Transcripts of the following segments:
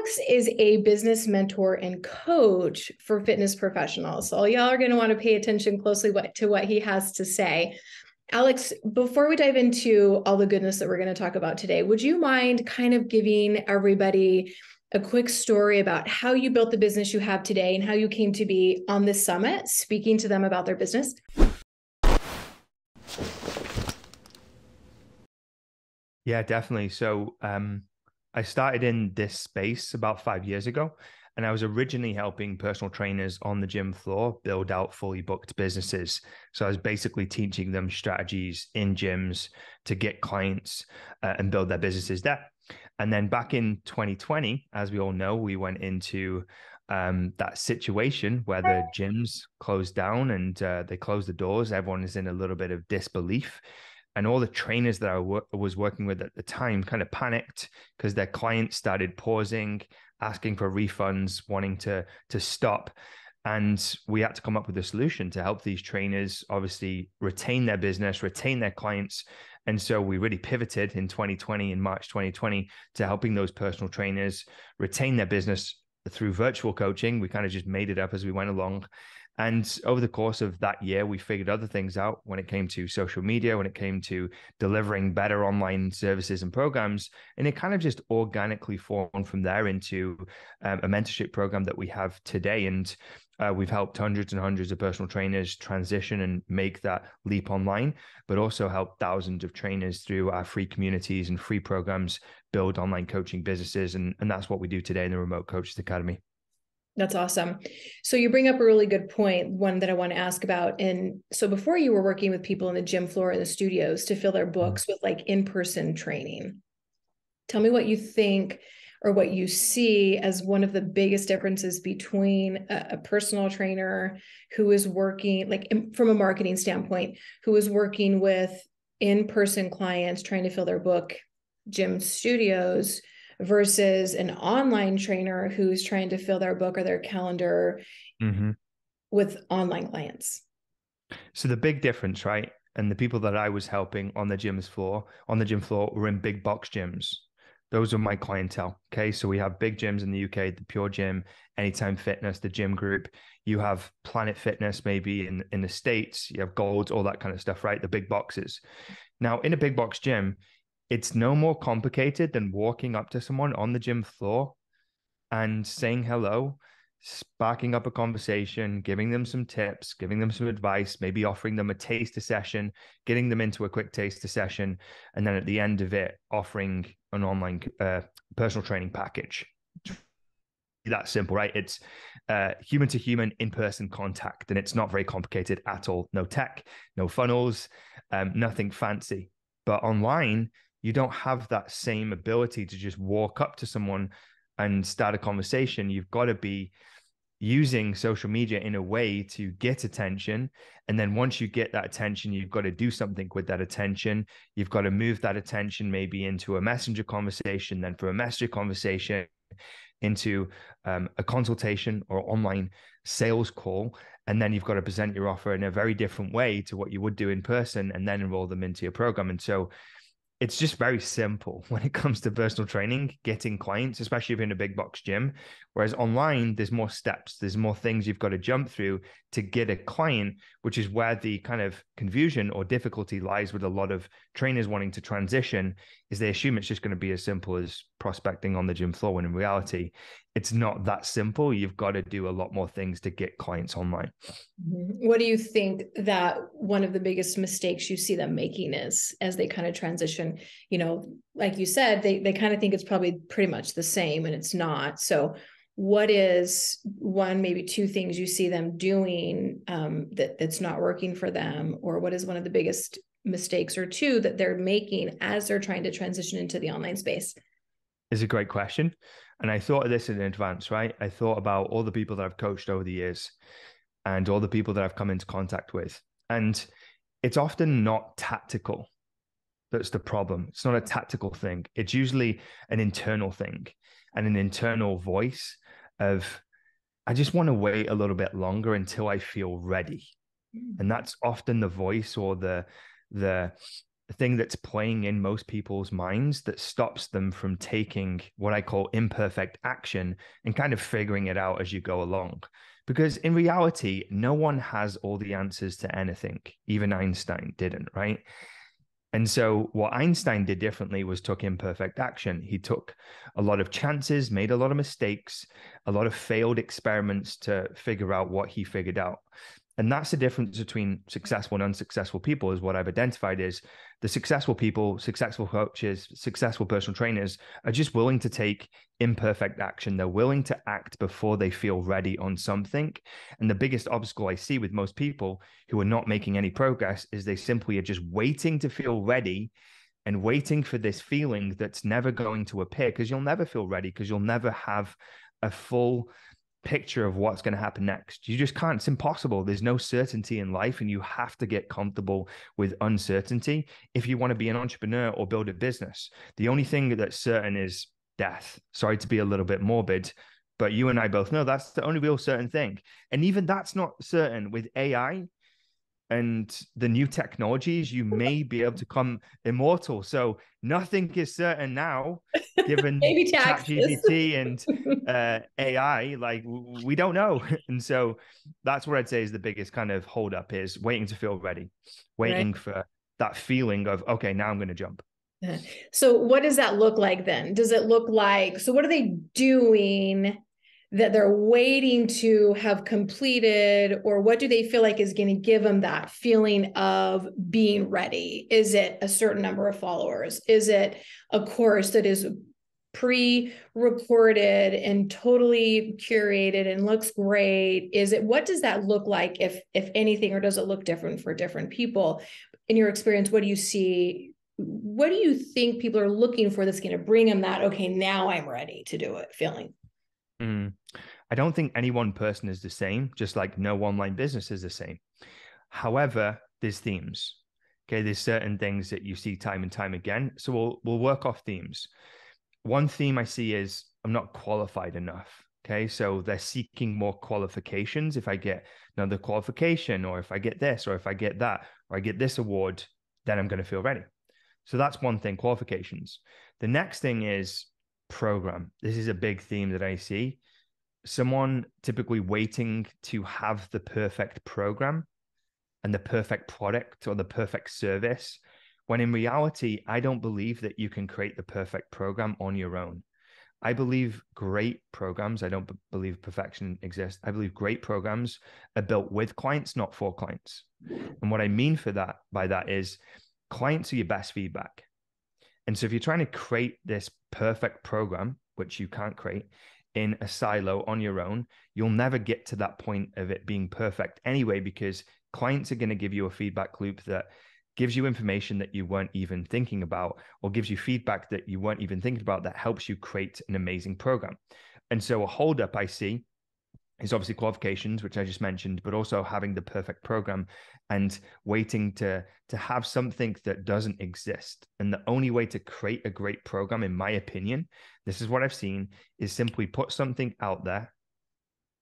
Alex is a business mentor and coach for fitness professionals. So y'all are going to want to pay attention closely to what he has to say. Alex, before we dive into all the goodness that we're going to talk about today, would you mind kind of giving everybody a quick story about how you built the business you have today and how you came to be on this summit, speaking to them about their business? Yeah, definitely. So I started in this space about 5 years ago, and I was originally helping personal trainers on the gym floor build out fully booked businesses. So I was basically teaching them strategies in gyms to get clients and build their businesses there. And then back in 2020, as we all know, we went into that situation where the gyms closed down and they closed the doors. Everyone is in a little bit of disbelief. And all the trainers that I was working with at the time kind of panicked because their clients started pausing, asking for refunds, wanting to stop. And we had to come up with a solution to help these trainers obviously retain their business, retain their clients. And so we really pivoted in 2020, in March 2020, to helping those personal trainers retain their business through virtual coaching. We kind of just made it up as we went along. And over the course of that year, we figured other things out when it came to social media, when it came to delivering better online services and programs. And it kind of just organically formed from there into a mentorship program that we have today. And we've helped hundreds and hundreds of personal trainers transition and make that leap online, but also helped thousands of trainers through our free communities and free programs build online coaching businesses. And that's what we do today in the Remote Coaches Academy. That's awesome. So you bring up a really good point, one that I want to ask about. And so before you were working with people in the gym floor in the studios to fill their books with like in-person training. Tell me what you think or what you see as one of the biggest differences between a personal trainer who is working, like from a marketing standpoint, who is working with in-person clients trying to fill their book, gym studios, versus an online trainer who's trying to fill their book or their calendar with online clients. So the big difference, right? And the people that I was helping on the gym floor were in big box gyms. Those are my clientele. Okay. So we have big gyms in the UK, the Pure Gym, Anytime Fitness, the Gym Group. You have Planet Fitness, maybe in the States, you have Gold, all that kind of stuff, right? The big boxes. Now, in a big box gym, it's no more complicated than walking up to someone on the gym floor and saying hello, sparking up a conversation, giving them some tips, giving them some advice, maybe offering them a taster session, getting them into a quick taster session, and then at the end of it, offering an online personal training package. That simple, right? It's human to human in-person contact, and it's not very complicated at all. No tech, no funnels, nothing fancy. But online, you don't have that same ability to just walk up to someone and start a conversation. You've got to be using social media in a way to get attention. And then once you get that attention, you've got to do something with that attention. You've got to move that attention maybe into a messenger conversation, then from a messenger conversation into a consultation or online sales call. And then you've got to present your offer in a very different way to what you would do in person and then enroll them into your program. And so it's just very simple when it comes to personal training, getting clients, especially if you're in a big box gym. Whereas online, there's more steps, there's more things you've got to jump through to get a client, which is where the kind of confusion or difficulty lies with a lot of trainers wanting to transition, is they assume it's just going to be as simple as prospecting on the gym floor, when in reality, it's not that simple. You've got to do a lot more things to get clients online. What do you think that one of the biggest mistakes you see them making is as they kind of transition? You know, like you said, they kind of think it's probably pretty much the same, and it's not. So what is one, maybe two things you see them doing that's not working for them? Or what is one of the biggest mistakes or two that they're making as they're trying to transition into the online space? Is a great question. And I thought of this in advance, right? I thought about all the people that I've coached over the years and all the people that I've come into contact with. And it's often not tactical. That's the problem. It's not a tactical thing. It's usually an internal thing and an internal voice of, I just want to wait a little bit longer until I feel ready. And that's often the voice or the thing that's playing in most people's minds that stops them from taking what I call imperfect action and kind of figuring it out as you go along. Because in reality, no one has all the answers to anything. Even Einstein didn't, right? And so what Einstein did differently was took imperfect action. He took a lot of chances, made a lot of mistakes, a lot of failed experiments to figure out what he figured out. And that's the difference between successful and unsuccessful people, is what I've identified is the successful people, successful coaches, successful personal trainers are just willing to take imperfect action. They're willing to act before they feel ready on something. And the biggest obstacle I see with most people who are not making any progress is they simply are just waiting to feel ready and waiting for this feeling that's never going to appear, because you'll never feel ready, because you'll never have a full picture of what's going to happen next. You just can't. It's impossible. There's no certainty in life, and you have to get comfortable with uncertainty if you want to be an entrepreneur or build a business. The only thing that's certain is death. Sorry to be a little bit morbid, but you and I both know that's the only real certain thing. And even that's not certain. With AI and the new technologies, you may be able to come immortal. So nothing is certain now, given Maybe taxes. ChatGPT and AI. Like, we don't know. And so that's what I'd say is the biggest kind of holdup, is waiting to feel ready, Right. waiting for that feeling of, okay, now I'm going to jump. So what does that look like then? Does it look like, so what are they doing that they're waiting to have completed, or what do they feel like is going to give them that feeling of being ready? Is it a certain number of followers? Is it a course that is pre-recorded and totally curated and looks great? Is it, what does that look like, if anything, or does it look different for different people? In your experience, what do you see? What do you think people are looking for that's going to bring them that, okay, now I'm ready to do it feeling? I don't think any one person is the same, just like no online business is the same. However, there's themes. Okay, there's certain things that you see time and time again. So we'll work off themes. One theme I see is I'm not qualified enough. Okay, so they're seeking more qualifications. If I get another qualification, or if I get this, or if I get that, or I get this award, then I'm going to feel ready. So that's one thing, qualifications. The next thing is program. This is a big theme that I see. Someone typically waiting to have the perfect program and the perfect product or the perfect service, when in reality, I don't believe that you can create the perfect program on your own. I believe great programs, I don't believe perfection exists. I believe great programs are built with clients, not for clients. And what I mean by that is clients are your best feedback. And so if you're trying to create this perfect program, which you can't create in a silo on your own, you'll never get to that point of it being perfect anyway, because clients are going to give you a feedback loop that gives you information that you weren't even thinking about, or gives you feedback that you weren't even thinking about, that helps you create an amazing program. And so a holdup I see is obviously qualifications, which I just mentioned, but also having the perfect program and waiting to have something that doesn't exist. And the only way to create a great program, in my opinion, this is what I've seen, is simply put something out there.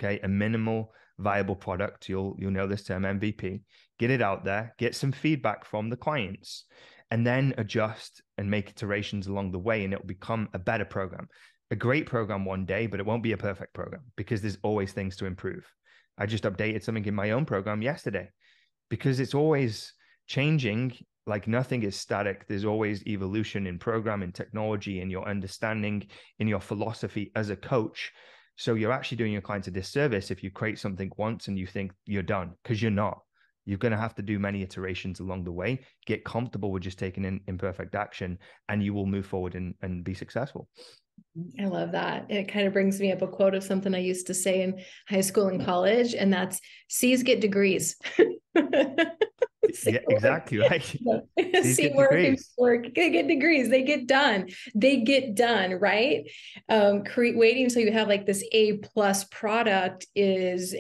Okay, a minimal viable product. You'll know this term, MVP. Get it out there, get some feedback from the clients, and then adjust and make iterations along the way, and it will become a better program. A great program one day, but it won't be a perfect program, because there's always things to improve. I just updated something in my own program yesterday, because it's always changing. Like, nothing is static. There's always evolution in program, in technology, in your understanding, in your philosophy as a coach. So you're actually doing your clients a disservice if you create something once and you think you're done, because you're not. You're going to have to do many iterations along the way, get comfortable with just taking in imperfect action, and you will move forward and be successful. I love that. It kind of brings me up a quote of something I used to say in high school and college, and that's C's get degrees. Yeah, exactly right. C's See get work and degrees. work. They get degrees. They get done. They get done, right? Waiting until you have like this A+ product is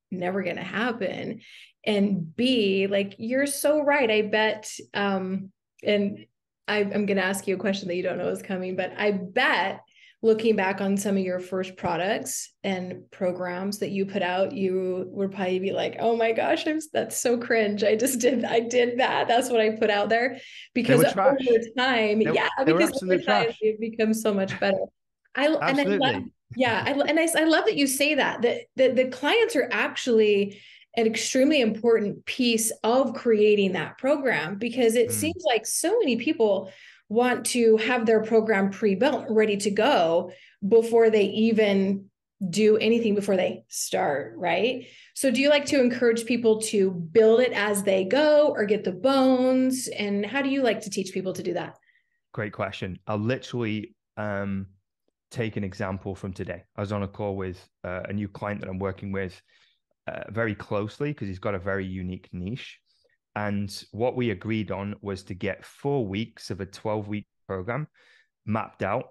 never going to happen. And B, like, you're so right. I bet, and I'm going to ask you a question that you don't know is coming, but I bet looking back on some of your first products and programs that you put out, you would probably be like, oh my gosh, that's so cringe. I did that. That's what I put out there. They Because were over trash. time, They, yeah, they were because over absolute time trash. it becomes so much better. I love, Absolutely. yeah, I love that you say that the clients are actually an extremely important piece of creating that program, because it Mm, seems like so many people want to have their program pre-built, ready to go before they even do anything, before they start, right? So do you like to encourage people to build it as they go, or get the bones? And how do you like to teach people to do that? great question. I'll literally take an example from today. I was on a call with a new client that I'm working with very closely because he's got a very unique niche. And what we agreed on was to get 4 weeks of a 12-week program mapped out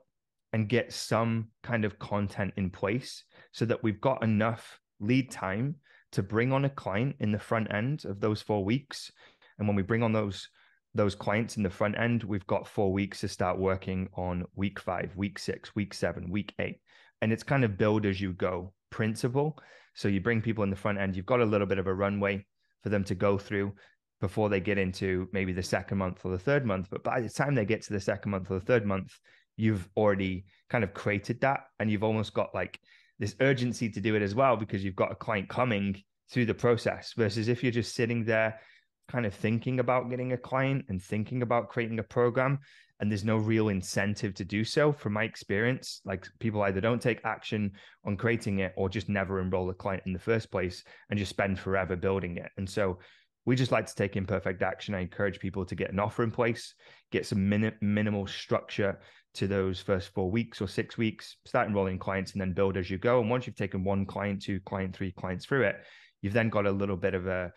and get some kind of content in place so that we've got enough lead time to bring on a client in the front end of those 4 weeks. And when we bring on those clients in the front end, we've got 4 weeks to start working on week 5, week 6, week 7, week 8. And it's kind of build as you go principle. So you bring people in the front end, you've got a little bit of a runway for them to go through before they get into maybe the second month or the third month. But by the time they get to the second month or the third month, you've already kind of created that, and you've almost got like this urgency to do it as well because you've got a client coming through the process, versus if you're just sitting there kind of thinking about getting a client and thinking about creating a program and there's no real incentive to do so. From my experience, like people either don't take action on creating it or just never enroll a client in the first place and just spend forever building it. And so we just like to take imperfect action. I encourage people to get an offer in place, get some minimal structure to those first 4 weeks or 6 weeks, start enrolling clients, and then build as you go. And once you've taken one client, two client, three clients through it, you've then got a little bit of a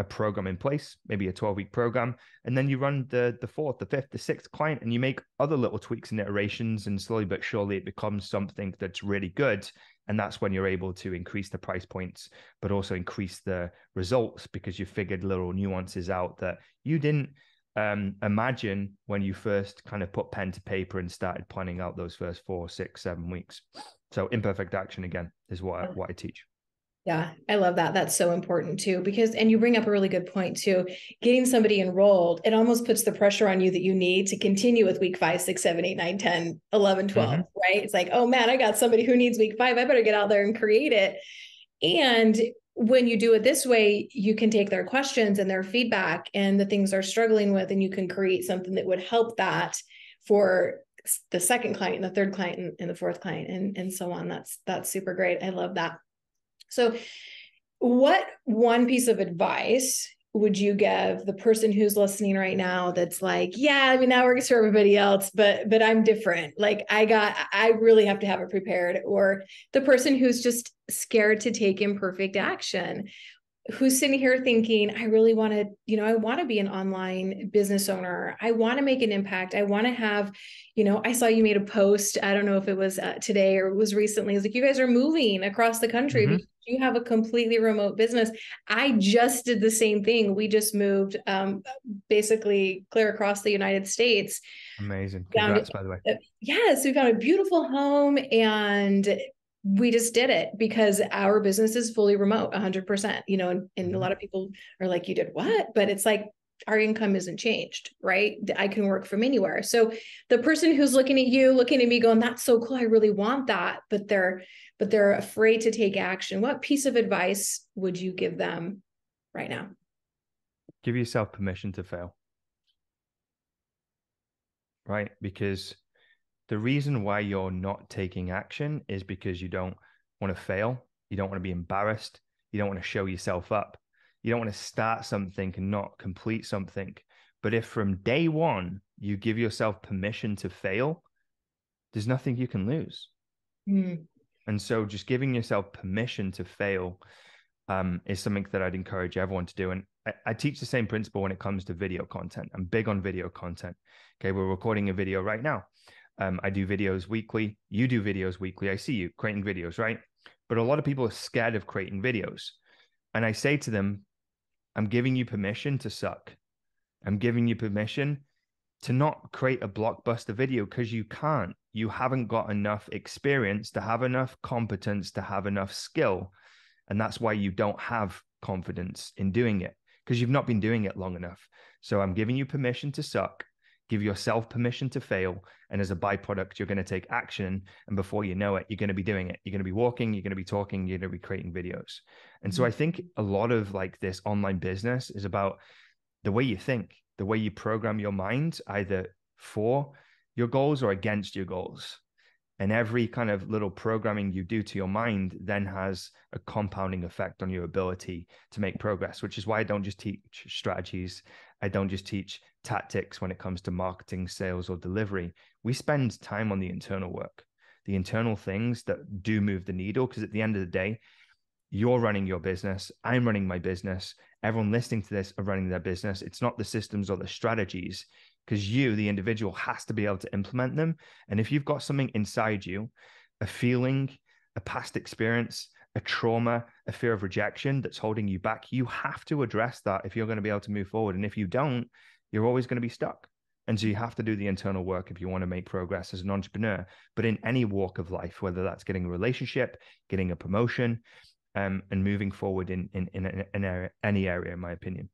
program in place, maybe a 12-week program, and then you run the fourth, the fifth, the sixth client, and you make other little tweaks and iterations, and slowly but surely it becomes something that's really good. And that's when you're able to increase the price points, but also increase the results because you figured little nuances out that you didn't imagine when you first kind of put pen to paper and started planning out those first 4, 6, 7 weeks. So imperfect action again is what I teach. Yeah, I love that. That's so important too, because, and you bring up a really good point too, getting somebody enrolled, it almost puts the pressure on you that you need to continue with week 5, 6, 7, 8, 9, 10, 11, 12, Mm-hmm. right? It's like, oh man, I got somebody who needs week 5. I better get out there and create it. And when you do it this way, you can take their questions and their feedback and the things they're struggling with, and you can create something that would help that for the second client and the third client and the fourth client, and so on. That's super great. I love that. So what one piece of advice would you give the person who's listening right now that's like, yeah, I mean, that works for everybody else, but I'm different. Like I really have to have it prepared. Or the person who's just scared to take imperfect action, who's sitting here thinking, I really want to, I want to be an online business owner. I want to make an impact. I want to have, I saw you made a post. I don't know if it was today or it was recently. It's like, you guys are moving across the country Mm-hmm. because you have a completely remote business. I just did the same thing. We just moved basically clear across the United States. Amazing. Found, Congrats, by the way. yes, we found a beautiful home, and we just did it because our business is fully remote 100%, and a Mm-hmm. lot of people are like, you did what? But it's like, our income isn't changed, right? I can work from anywhere. So the person who's looking at you, looking at me going, that's so cool, I really want that, but they're afraid to take action. What piece of advice would you give them right now? Give yourself permission to fail, right? Because the reason why you're not taking action is because you don't want to fail. You don't want to be embarrassed. You don't want to show yourself up. You don't want to start something and not complete something. But if from day one you give yourself permission to fail, there's nothing you can lose. Mm. And so just giving yourself permission to fail is something that I'd encourage everyone to do. And I teach the same principle when it comes to video content. I'm big on video content. Okay, we're recording a video right now. I do videos weekly. You do videos weekly. I see you creating videos, right? But a lot of people are scared of creating videos. And I say to them, I'm giving you permission to suck. I'm giving you permission to not create a blockbuster video because you can't. You haven't got enough experience to have enough competence to have enough skill. And that's why you don't have confidence in doing it because you've not been doing it long enough. So I'm giving you permission to suck, give yourself permission to fail. And as a byproduct, you're going to take action. And before you know it, you're going to be doing it. You're going to be walking, you're going to be talking, you're going to be creating videos. And so I think a lot of like this online business is about the way you think, the way you program your mind, either for your goals or against your goals. And every kind of little programming you do to your mind then has a compounding effect on your ability to make progress, which is why I don't just teach strategies. I don't just teach tactics when it comes to marketing, sales, or delivery. We spend time on the internal work, the internal things that do move the needle, because at the end of the day, you're running your business. I'm running my business. Everyone listening to this are running their business. It's not the systems or the strategies, because you, the individual, has to be able to implement them. And if you've got something inside you, a feeling, a past experience, a trauma, a fear of rejection that's holding you back, you have to address that if you're going to be able to move forward. And if you don't, you're always going to be stuck. And so you have to do the internal work if you want to make progress as an entrepreneur. But in any walk of life, whether that's getting a relationship, getting a promotion, and moving forward in any area, in my opinion.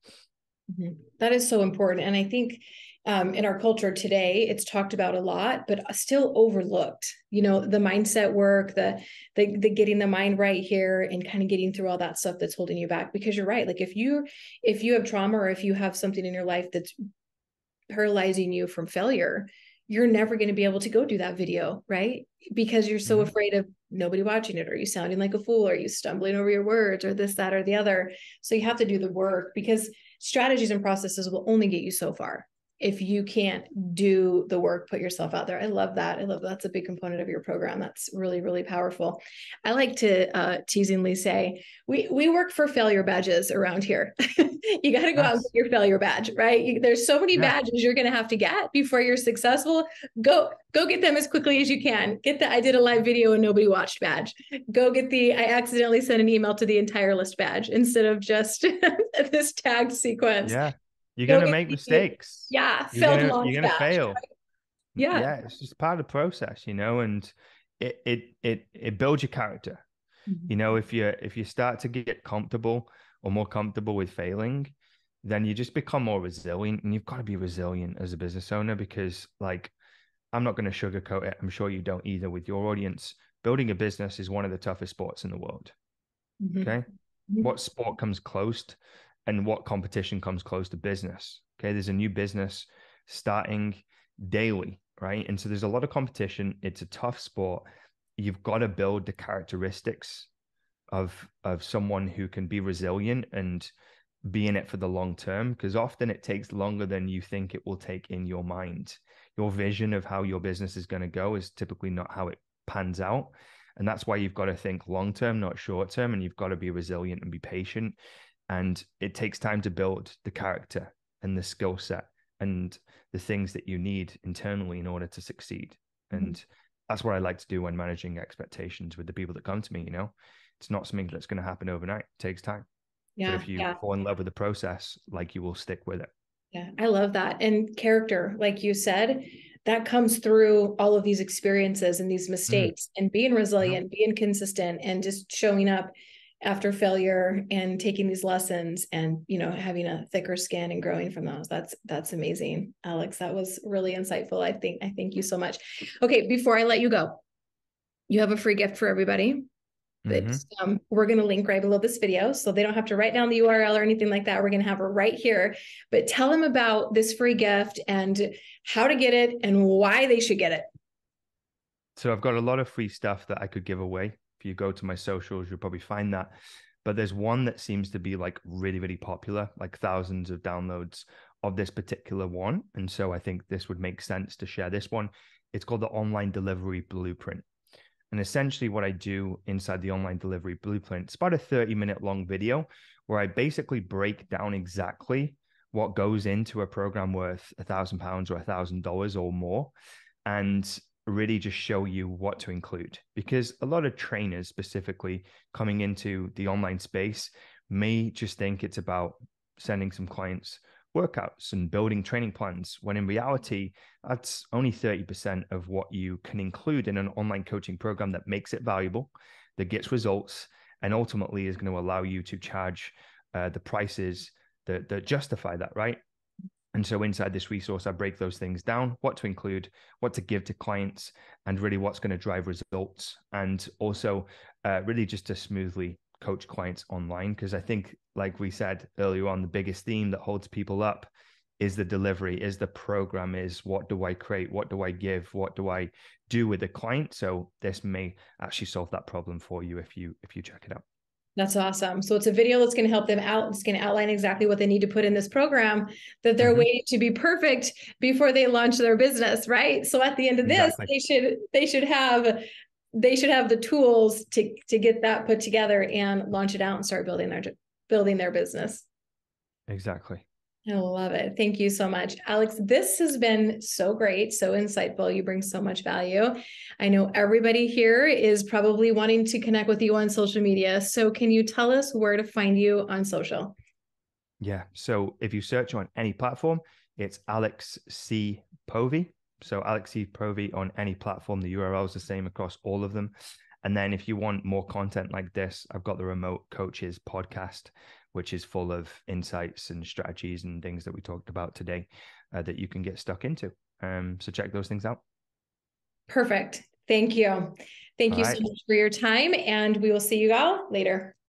That is so important. And I think in our culture today, it's talked about a lot, but still overlooked, you know, the mindset work, the getting the mind right here and kind of getting through all that stuff that's holding you back. Because you're right. Like if you have trauma, or if you have something in your life that's paralyzing you from failure, you're never going to be able to go do that video, right? Because you're so afraid of nobody watching it, or you sounding like a fool, or you stumbling over your words, or this, that, or the other. So you have to do the work, because strategies and processes will only get you so far if you can't do the work, put yourself out there. I love that. That's a big component of your program. That's really, really powerful. I like to teasingly say, we work for failure badges around here. You got to go out and get your failure badge, right? There's so many badges you're going to have to get before you're successful. Go get them as quickly as you can. Get the I did a live video and nobody watched badge. Go get the I accidentally sent an email to the entire list badge instead of just this tagged sequence. Yeah. You're going to make mistakes. Yeah. You're Failed launch going to badge. fail. Right? Yeah. Yeah. It's just part of the process, you know, and it builds your character. You know, if you start to get comfortable or more comfortable with failing, then you just become more resilient. And you've got to be resilient as a business owner, because like, I'm not going to sugarcoat it. I'm sure you don't either with your audience. Building a business is one of the toughest sports in the world. Okay. What sport comes close and what competition comes close to business? Okay. There's a new business starting daily, right? And so there's a lot of competition. It's a tough sport. You've got to build the characteristics of someone who can be resilient and be in it for the long term, because often it takes longer than you think it will take in your mind. Your vision of how your business is going to go is typically not how it pans out. And that's why you've got to think long term, not short term. And you've got to be resilient and be patient. And it takes time to build the character and the skill set and the things that you need internally in order to succeed. And that's what I like to do when managing expectations with the people that come to me. You know, it's not something that's going to happen overnight. It takes time. Yeah. But if you fall in love with the process, like, you will stick with it. Yeah, I love that. And character, like you said, that comes through all of these experiences and these mistakes, and being resilient, being consistent, and just showing up after failure and taking these lessons and, you know, having a thicker skin and growing from those. That's amazing. Alex, that was really insightful. I thank you so much. Okay. Before I let you go, you have a free gift for everybody. We're going to link right below this video, so they don't have to write down the URL or anything like that. We're going to have it right here, but tell them about this free gift and how to get it and why they should get it. So I've got a lot of free stuff that I could give away. If you go to my socials, you'll probably find that. But there's one that seems to be like really, really popular, like thousands of downloads of this particular one. And so I think this would make sense to share this one. It's called the Online Delivery Blueprint. And essentially what I do inside the Online Delivery Blueprint, it's about a 30-minute long video where I basically break down exactly what goes into a program worth £1,000 or $1,000 or more, and really just show you what to include. Because a lot of trainers specifically coming into the online space may just think it's about sending some clients workouts and building training plans, when in reality, that's only 30% of what you can include in an online coaching program that makes it valuable, that gets results, and ultimately is going to allow you to charge the prices that justify that, right? And so inside this resource, I break those things down, what to include, what to give to clients, and really what's going to drive results. And also really just to smoothly coach clients online. Because I think, like we said earlier on, the biggest theme that holds people up is the delivery, is the program, is what do I create? What do I give? What do I do with the client? So this may actually solve that problem for you if you check it out. That's awesome. So it's a video that's going to help them out. It's going to outline exactly what they need to put in this program that they're waiting to be perfect before they launch their business, right? So at the end of this, they should have the tools to get that put together and launch it out and start building their business. Exactly. I love it. Thank you so much, Alex. This has been so great, so insightful. You bring so much value. I know everybody here is probably wanting to connect with you on social media. So can you tell us where to find you on social? Yeah. So if you search on any platform, it's Alex C. Povey. So Alex C. Povey on any platform. The URL is the same across all of them. And then if you want more content like this, I've got the Remote Coaches podcast, which is full of insights and strategies and things that we talked about today that you can get stuck into. So check those things out. Perfect. Thank you. Thank you so much for your time, and we will see you all later.